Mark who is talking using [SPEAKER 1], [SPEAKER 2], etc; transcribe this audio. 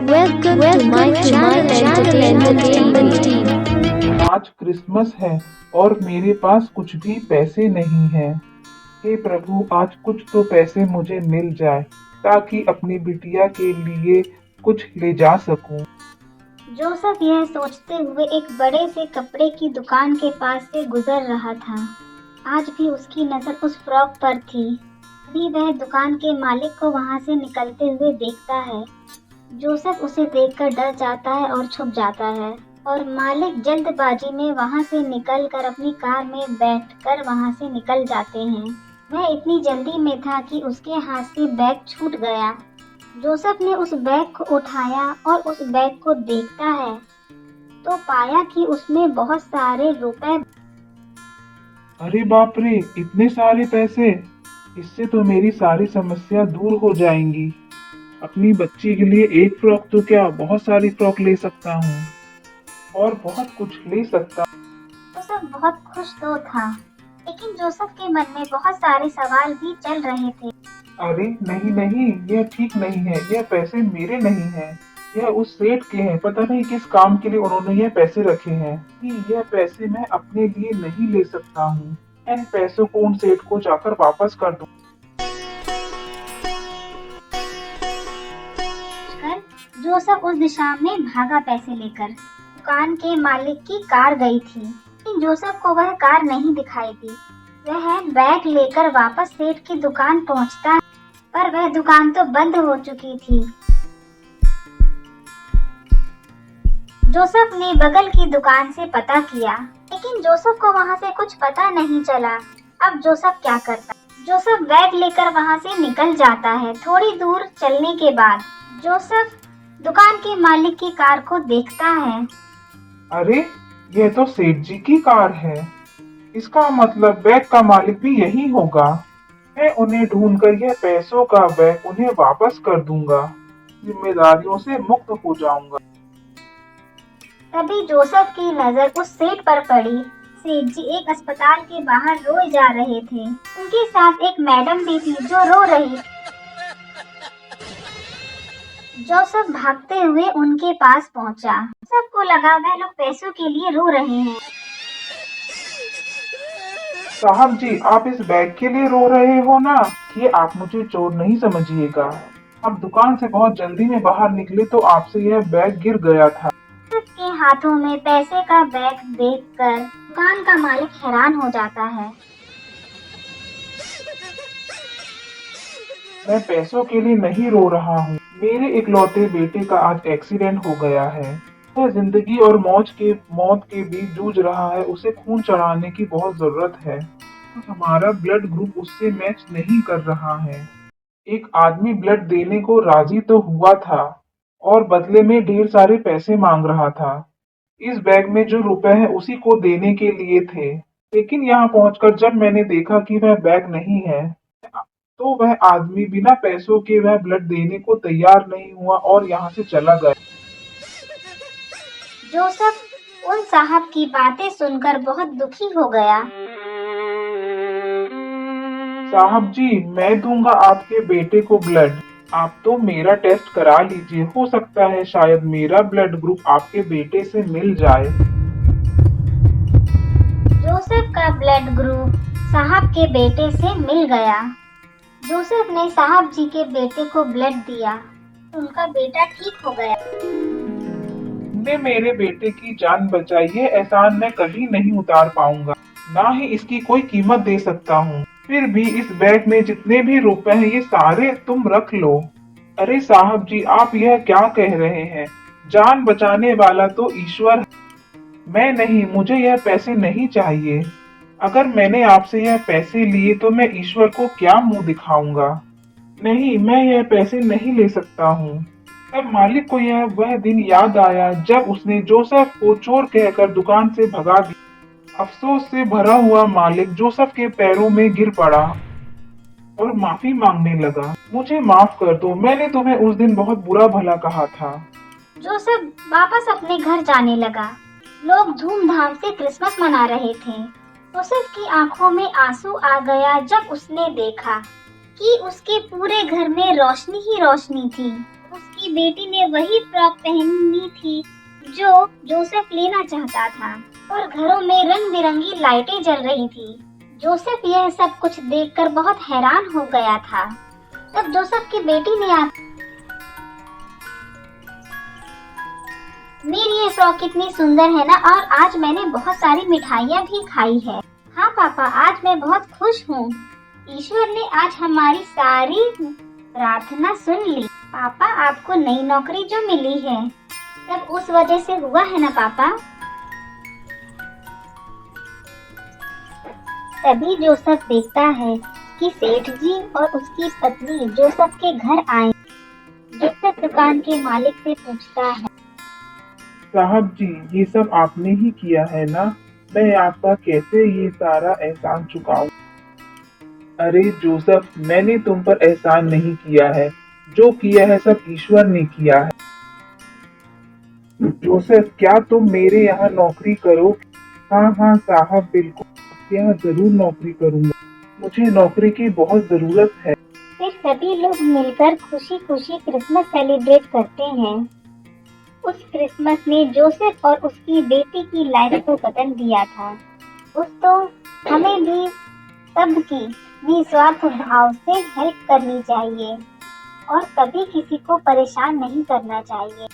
[SPEAKER 1] Welcome to my channel Entertainment Team.
[SPEAKER 2] आज Christmas है और मेरे पास कुछ भी पैसे नहीं हैं। हे प्रभु, आज कुछ तो पैसे मुझे मिल जाए ताकि अपनी बिटिया के लिए कुछ ले जा सकूं।
[SPEAKER 3] जोसेफ यह सोचते हुए एक बड़े से कपड़े की दुकान के पास से गुजर रहा था। आज भी उसकी नजर उस फ्रॉक पर थी। अभी वह दुकान के मालिक को वहां से निकलते हुए देखता है। जोसेफ उसे देखकर डर जाता है और छुप जाता है और मालिक जल्दबाजी में वहां से निकलकर अपनी कार में बैठकर वहां से निकल जाते हैं। वह इतनी जल्दी में था कि उसके हाथ से बैग छूट गया। जोसेफ ने उस बैग को उठाया और उस बैग को देखता है तो पाया कि उसमें बहुत सारे रुपए।
[SPEAKER 2] अरे बाप रे, इतने सारे पैसे! इससे तो मेरी सारी समस्या दूर हो जाएंगी। अपनी बच्ची के लिए एक फ्रॉक तो क्या, बहुत सारी फ्रॉक ले सकता हूँ और बहुत कुछ ले सकता हूँ।
[SPEAKER 3] जोसेफ बहुत खुश तो था, लेकिन जोसेफ के मन में बहुत सारे सवाल भी चल रहे थे।
[SPEAKER 2] अरे नहीं नहीं, यह ठीक नहीं है। यह पैसे मेरे नहीं हैं। यह उस सेठ के हैं। पता नहीं किस काम के लिए उन्होंने यह पैसे रखे हैं। यह पैसे मैं अपने लिए नहीं ले सकता हूँ। इन पैसों को उन सेठ को जाकर वापस कर दूं।
[SPEAKER 3] जोसेफ उस दिशा में भागा पैसे लेकर। दुकान के मालिक की कार गई थी, लेकिन जोसेफ को वह कार नहीं दिखाई दी। वह बैग लेकर वापस सेठ की दुकान पहुंचता है, पर वह दुकान तो बंद हो चुकी थी। जोसेफ ने बगल की दुकान से पता किया, लेकिन जोसेफ को वहां से कुछ पता नहीं चला। अब जोसेफ क्या करता? जोसेफ बैग लेकर वहां से निकल जाता है। थोड़ी दूर चलने के बाद जोसेफ दुकान के मालिक की कार को देखता है।
[SPEAKER 2] अरे, यह तो सेठ जी की कार है। इसका मतलब बैग का मालिक भी यही होगा। मैं उन्हें ढूंढकर यह पैसों का बैग उन्हें वापस कर दूंगा। जिम्मेदारियों से मुक्त हो जाऊंगा।
[SPEAKER 3] तभी जोसेफ की नजर उस सेठ पर पड़ी। सेठ जी एक अस्पताल के बाहर रोए जा रहे थे। उनके साथ एक मैडम भी थी जो रो रही थी। जोसेफ भागते हुए उनके पास पहुंचा। सबको लगा वह लोग पैसों के लिए रो रहे हैं।
[SPEAKER 2] साहब जी, आप इस बैग के लिए रो रहे हो ना? ये आप मुझे चोर नहीं समझिएगा। आप दुकान से बहुत जल्दी में बाहर निकले तो आपसे यह बैग गिर गया था।
[SPEAKER 3] उसके हाथों में पैसे का बैग देखकर दुकान का मालिक हैरान हो जाता है।
[SPEAKER 2] मैं पैसों के लिए नहीं रो रहा हूँ। मेरे इकलौते बेटे का आज एक्सीडेंट हो गया है। वह जिंदगी और मौत के बीच जूझ रहा है। उसे खून चढ़ाने की बहुत जरूरत है। हमारा ब्लड ग्रुप उससे मैच नहीं कर रहा है। एक आदमी ब्लड देने को राजी तो हुआ था और बदले में ढेर सारे पैसे मांग रहा था। इस बैग में जो रुपए हैं उसी को देने के लिए थे, लेकिन यहाँ पहुंचकर जब मैंने देखा कि वह बैग नहीं है तो वह आदमी बिना पैसों के वह ब्लड देने को तैयार नहीं हुआ और यहाँ से चला गया।
[SPEAKER 3] जोसेफ उन साहब की बातें सुनकर बहुत दुखी हो गया।
[SPEAKER 2] साहब जी, मैं दूंगा आपके बेटे को ब्लड। आप तो मेरा टेस्ट करा लीजिए। हो सकता है शायद मेरा ब्लड ग्रुप आपके बेटे से मिल जाए।
[SPEAKER 3] जोसेफ का ब्लड ग्रुप साहब के बेटे से मिल गया। जोसेफ ने साहब जी के बेटे को ब्लड दिया। उनका बेटा ठीक हो गया।
[SPEAKER 2] तुमने मेरे बेटे की जान बचाई। ये एहसान मैं कभी नहीं उतार पाऊंगा, ना ही इसकी कोई कीमत दे सकता हूँ। फिर भी इस बैग में जितने भी रुपए हैं ये सारे तुम रख लो। अरे साहब जी, आप यह क्या कह रहे हैं? जान बचाने वाला तो ईश्वर है, मैं नहीं। मुझे यह पैसे नहीं चाहिए। अगर मैंने आपसे यह पैसे लिए तो मैं ईश्वर को क्या मुंह दिखाऊंगा? नहीं, मैं यह पैसे नहीं ले सकता हूँ। तब मालिक को यह वह दिन याद आया जब उसने जोसेफ को चोर कहकर दुकान से भगा दिया। अफसोस से भरा हुआ मालिक जोसेफ के पैरों में गिर पड़ा और माफी मांगने लगा। मुझे माफ कर दो, मैंने तुम्हें उस दिन बहुत बुरा भला कहा था।
[SPEAKER 3] जोसेफ वापस अपने घर जाने लगा। लोग धूमधाम से क्रिसमस मना रहे थे। जोसेफ की आंखों में आंसू आ गया जब उसने देखा कि उसके पूरे घर में रोशनी ही रोशनी थी। उसकी बेटी ने वही फ्रॉक पहनी थी जो जोसेफ लेना चाहता था और घरों में रंग बिरंगी लाइटें जल रही थी। जोसेफ यह सब कुछ देखकर बहुत हैरान हो गया था। तब जोसेफ की बेटी ने मेरी ये फ्रॉक कितनी सुंदर है ना, और आज मैंने बहुत सारी मिठाइयाँ भी खाई है। हाँ पापा, आज मैं बहुत खुश हूँ। ईश्वर ने आज हमारी सारी प्रार्थना सुन ली। पापा, आपको नई नौकरी जो मिली है सब उस वजह से हुआ है ना पापा? तभी जोसेफ देखता है कि सेठ जी और उसकी पत्नी जोसेफ के घर आए। जोसेफ दुकान के मालिक से पूछता है,
[SPEAKER 2] साहब जी, ये सब आपने ही किया है ना? मैं आपका कैसे ये सारा एहसान चुकाऊं? अरे जोसेफ, मैंने तुम पर एहसान नहीं किया है। जो किया है सब ईश्वर ने किया है। जोसेफ, क्या तुम मेरे यहाँ नौकरी करो? हाँ हाँ साहब, बिल्कुल आपके यहाँ जरूर नौकरी करूँगा। मुझे नौकरी की बहुत जरूरत है।
[SPEAKER 3] फिर सभी लोग मिलकर खुशी खुशी क्रिसमस सेलिब्रेट करते हैं। उस क्रिसमस ने जोसेफ और उसकी बेटी की लाइफ को बदल दिया था। दोस्तों, हमें भी सबकी निस्वार्थ भाव से हेल्प करनी चाहिए और कभी किसी को परेशान नहीं करना चाहिए।